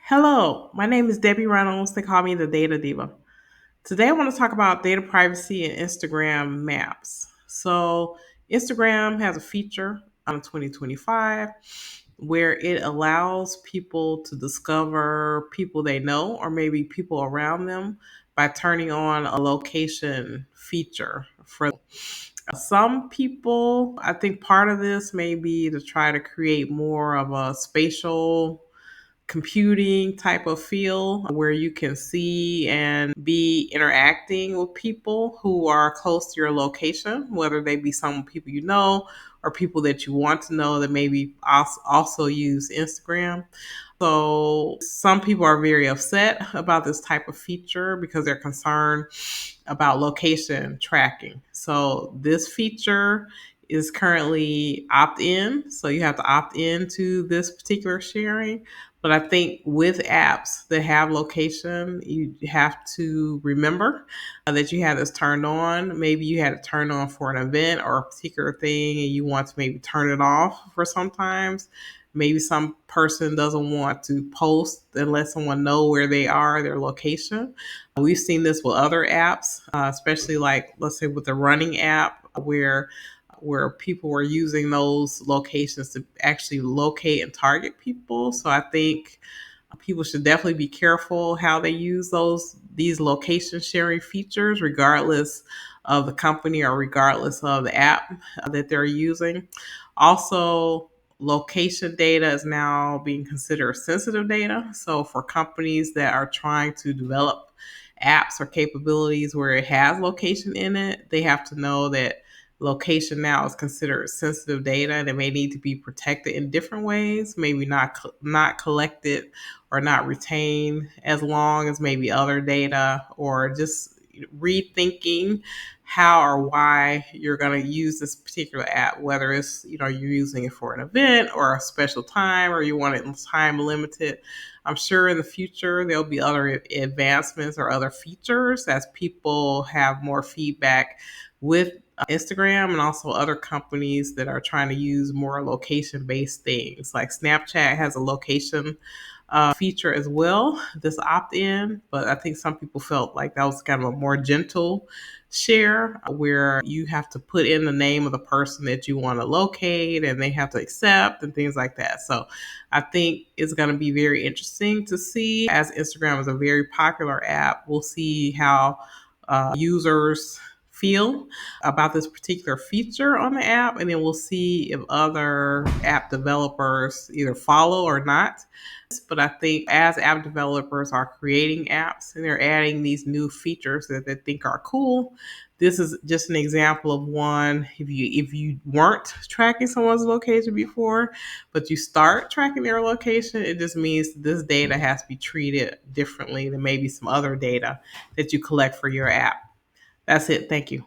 Hello, my name is Debbie Reynolds. They call me the Data Diva. Today I want to talk about data privacy and Instagram maps. So, Instagram has a feature on 2025 where it allows people to discover people they know or maybe people around them by turning on a location feature for some people. I think part of this may be to try to create more of a spatial computing type of feel where you can see and be interacting with people who are close to your location, whether they be some people you know or people that you want to know that maybe also use Instagram. So some people are very upset about this type of feature because they're concerned about location tracking. So this feature is currently opt in. So you have to opt into this particular sharing. But I think with apps that have location, you have to remember that you have this turned on. Maybe you had it turned on for an event or a particular thing and you want to maybe turn it off for sometimes. Maybe some person doesn't want to post and let someone know where they are, their location. We've seen this with other apps, especially like let's say with the running app where people were using those locations to actually locate and target people. So I think people should definitely be careful how they use these location sharing features, regardless of the company or regardless of the app that they're using. Also, location data is now being considered sensitive data. So for companies that are trying to develop apps or capabilities where it has location in it, they have to know that location now is considered sensitive data that may need to be protected in different ways, maybe not collected or not retained as long as maybe other data, or just rethinking how or why you're going to use this particular app, whether it's you're using it for an event or a special time or you want it time limited. I'm sure in the future there'll be other advancements or other features as people have more feedback with Instagram and also other companies that are trying to use more location based things. Like Snapchat has a location feature as well, this opt in, but I think some people felt like that was kind of a more gentle share where you have to put in the name of the person that you want to locate and they have to accept and things like that. So I think it's going to be very interesting to see, as Instagram is a very popular app. We'll see how users feel about this particular feature on the app, and then we'll see if other app developers either follow or not. But I think as app developers are creating apps and they're adding these new features that they think are cool, this is just an example of one. If you weren't tracking someone's location before, but you start tracking their location, it just means this data has to be treated differently than maybe some other data that you collect for your app. That's it. Thank you.